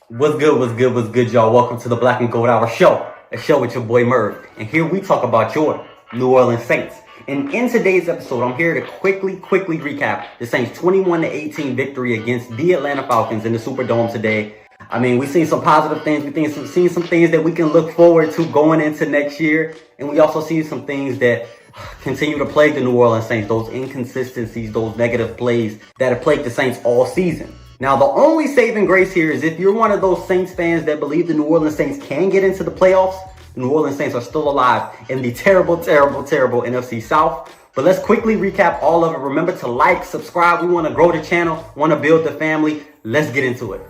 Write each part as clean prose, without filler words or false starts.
What's good, y'all? Welcome to the Black and Gold Hour Show, a show with your boy Merv. And here we talk about your New Orleans Saints. And in today's episode, I'm here to quickly recap the Saints' 21-18 victory against the Atlanta Falcons in the Superdome today. I mean, we've seen some positive things. We've seen some things that we can look forward to going into next year. And we also see some things that continue to plague the New Orleans Saints, those inconsistencies, those negative plays that have plagued the Saints all season. Now, the only saving grace here is if you're one of those Saints fans that believe the New Orleans Saints can get into the playoffs, the New Orleans Saints are still alive in the terrible NFC South. But let's quickly recap all of it. Remember to like, subscribe. We want to grow the channel, want to build the family. Let's get into it.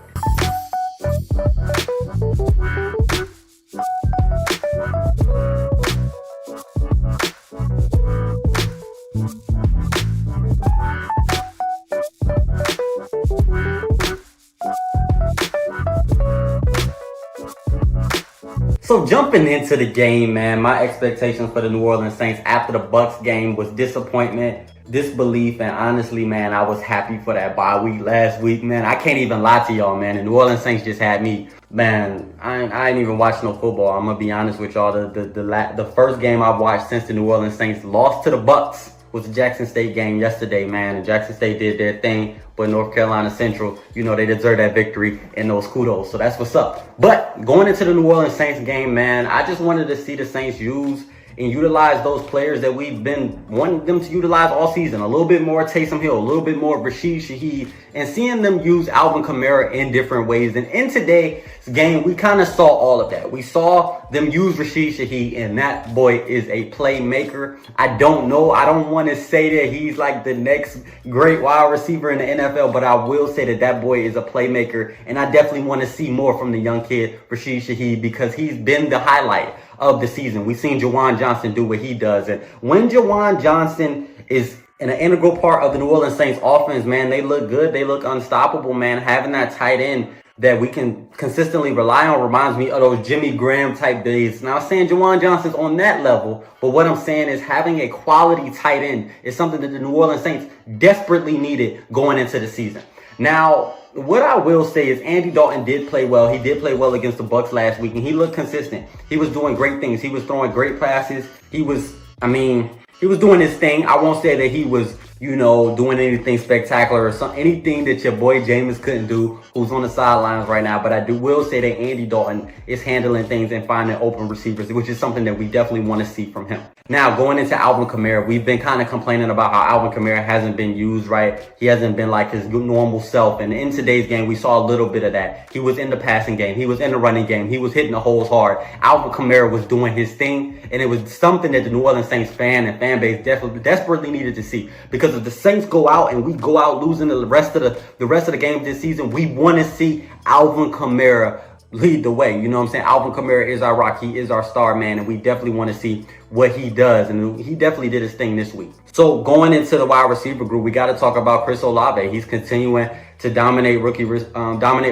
So jumping into the game, man, my expectations for the New Orleans Saints after the Bucs game was disappointment, disbelief, and honestly, man, I was happy for that bye week last week, man. I can't even lie to y'all, man. The New Orleans Saints just had me, man. I ain't even watched no football. I'm gonna be honest with y'all. The first game I've watched since the New Orleans Saints lost to the Bucs was the Jackson State game yesterday, man. And Jackson State did their thing. But North Carolina Central, you know, they deserve that victory and those kudos. So that's what's up. But going into the New Orleans Saints game, man, I just wanted to see the Saints use and utilize those players that we've been wanting them to utilize all season. A little bit more Taysom Hill, a little bit more Rashid Shaheed, and seeing them use Alvin Kamara in different ways. And in today's game, we kind of saw all of that. We saw them use Rashid Shaheed, and that boy is a playmaker. I don't want to say that he's like the next great wide receiver in the NFL, but I will say that that boy is a playmaker, and I definitely want to see more from the young kid, Rashid Shaheed, because he's been the highlight of the season. We've seen Juwan Johnson do what he does, and when Juwan Johnson is an integral part of the New Orleans Saints offense, man, they look good. They look unstoppable, man. Having that tight end that we can consistently rely on reminds me of those Jimmy Graham type days. Now, I'm saying Juwan Johnson's on that level, but what I'm saying is having a quality tight end is something that the New Orleans Saints desperately needed going into the season. Now, what I will say is Andy Dalton did play well. He did play well against the Bucs last week, and he looked consistent. He was doing great things. He was throwing great passes. He was doing his thing. I won't say that he was, doing anything spectacular or anything that your boy Jameis couldn't do, who's on the sidelines right now. But I will say that Andy Dalton is handling things and finding open receivers, which is something that we definitely want to see from him. Now, going into Alvin Kamara, we've been kind of complaining about how Alvin Kamara hasn't been used right. He hasn't been like his normal self. And in today's game, we saw a little bit of that. He was in the passing game. He was in the running game. He was hitting the holes hard. Alvin Kamara was doing his thing. And it was something that the New Orleans Saints fan base desperately needed to see. Because if the Saints go out and we go out losing the rest of the games this season, we want to see Alvin Kamara lead the way. You know what I'm saying? Alvin Kamara is our rock. He is our star, man. And we definitely want to see what he does. And he definitely did his thing this week. So going into the wide receiver group, we got to talk about Chris Olave. He's continuing to dominate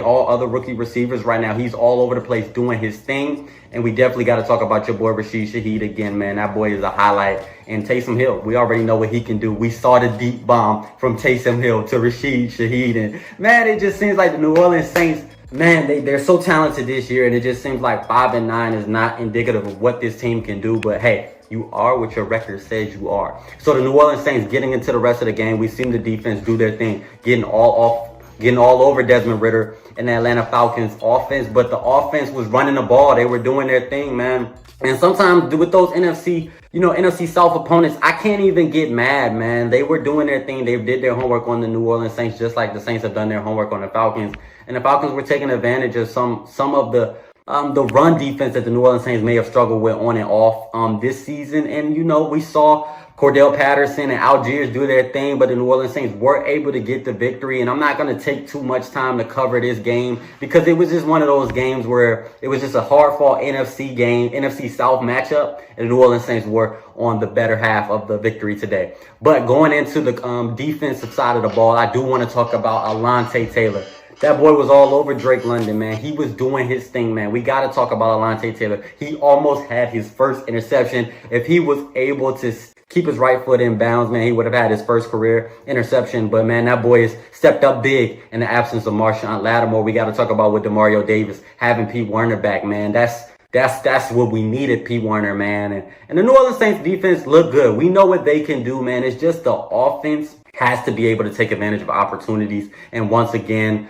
all other rookie receivers right now. He's all over the place doing his thing. And we definitely got to talk about your boy Rashid Shaheed again, man. That boy is a highlight. And Taysom Hill, we already know what he can do. We saw the deep bomb from Taysom Hill to Rashid Shaheed. And man, it just seems like the New Orleans Saints, man, they're so talented this year. And it just seems like 5-9 is not indicative of what this team can do. But hey, you are what your record says you are. So the New Orleans Saints getting into the rest of the game, we've seen the defense do their thing, getting all over Desmond Ridder and the Atlanta Falcons offense. But the offense was running the ball. They were doing their thing, man. And sometimes with those NFC South opponents, I can't even get mad, man. They were doing their thing. They did their homework on the New Orleans Saints, just like the Saints have done their homework on the Falcons. And the Falcons were taking advantage of some of the run defense that the New Orleans Saints may have struggled with on and off this season. And, we saw Cordell Patterson and Algiers do their thing, but the New Orleans Saints were able to get the victory. And I'm not going to take too much time to cover this game because it was just one of those games where it was just a hard-fought NFC South matchup, and the New Orleans Saints were on the better half of the victory today. But going into the defensive side of the ball, I do want to talk about Alontae Taylor. That boy was all over Drake London, man. He was doing his thing, man. We got to talk about Alontae Taylor. He almost had his first interception. If he was able to keep his right foot in bounds, man, he would have had his first career interception. But, man, that boy has stepped up big in the absence of Marshawn Lattimore. We got to talk about with Demario Davis having Pete Werner back, man. That's what we needed, Pete Werner, man. And the New Orleans Saints defense look good. We know what they can do, man. It's just the offense has to be able to take advantage of opportunities. And once again,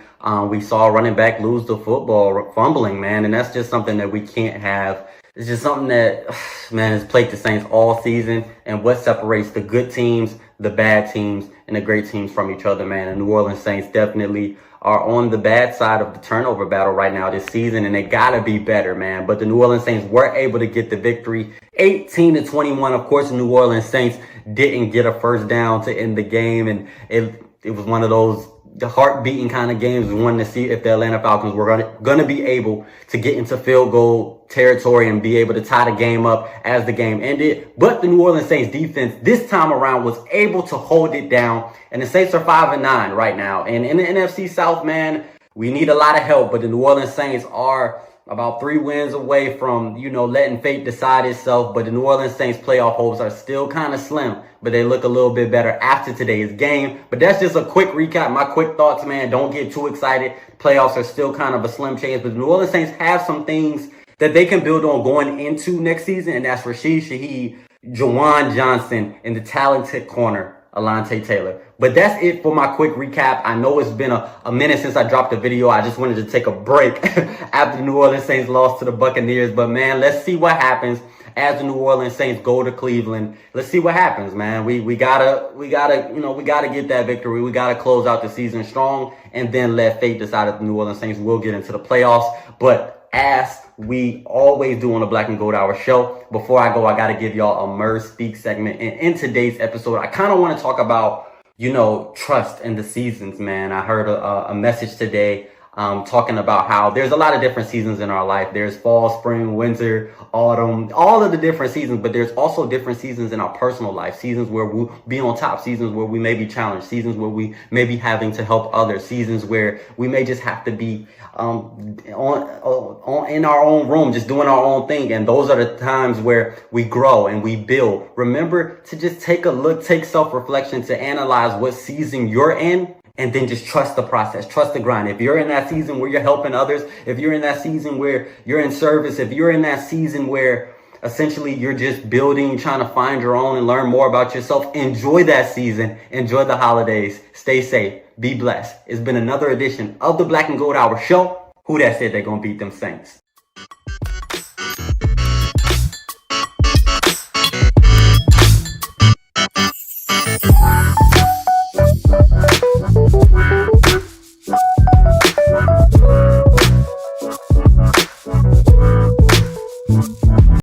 we saw running back lose the football, fumbling, man. And that's just something that we can't have. It's just something that, man, has plagued the Saints all season. And what separates the good teams, the bad teams, and the great teams from each other, man. And New Orleans Saints definitely are on the bad side of the turnover battle right now this season, and they gotta be better, man. But the New Orleans Saints were able to get the victory, 18-21. Of course, the New Orleans Saints didn't get a first down to end the game, and it was one of those heart-beating kind of games. We wanted to see if the Atlanta Falcons were gonna be able to get into field goal territory and be able to tie the game up as the game ended. But the New Orleans Saints defense this time around was able to hold it down, and the Saints are 5-9 right now. And in the NFC South, man, we need a lot of help, but the New Orleans Saints are about 3 wins away from, letting fate decide itself. But the New Orleans Saints playoff hopes are still kind of slim, but they look a little bit better after today's game. But that's just a quick recap, my quick thoughts, man. Don't get too excited. Playoffs are still kind of a slim chance, but the New Orleans Saints have some things that they can build on going into next season, and that's Rashid Shaheed, Jawan Johnson, and the talented corner, Alontae Taylor. But that's it for my quick recap. I know it's been a minute since I dropped a video. I just wanted to take a break after the New Orleans Saints lost to the Buccaneers. But, man, let's see what happens as the New Orleans Saints go to Cleveland. Let's see what happens, man. We gotta get that victory. We gotta close out the season strong and then let fate decide if the New Orleans Saints will get into the playoffs. But as we always do on the Black and Gold Hour show, before I go, I got to give y'all a Merz Speak segment. And in today's episode, I kind of want to talk about, trust in the seasons, man. I heard a message today talking about how there's a lot of different seasons in our life. There's fall, spring, winter, autumn, all of the different seasons, but there's also different seasons in our personal life. Seasons where we'll be on top, seasons where we may be challenged, seasons where we may be having to help others, seasons where we may just have to be in our own room, just doing our own thing. And those are the times where we grow and we build. Remember to just take a look, take self-reflection to analyze what season you're in, and then just trust the process, trust the grind. If you're in that season where you're helping others, if you're in that season where you're in service, if you're in that season where essentially you're just building, trying to find your own and learn more about yourself, enjoy that season, enjoy the holidays, stay safe, be blessed. It's been another edition of the Black and Gold Hour show. Who that said they're gonna beat them Saints?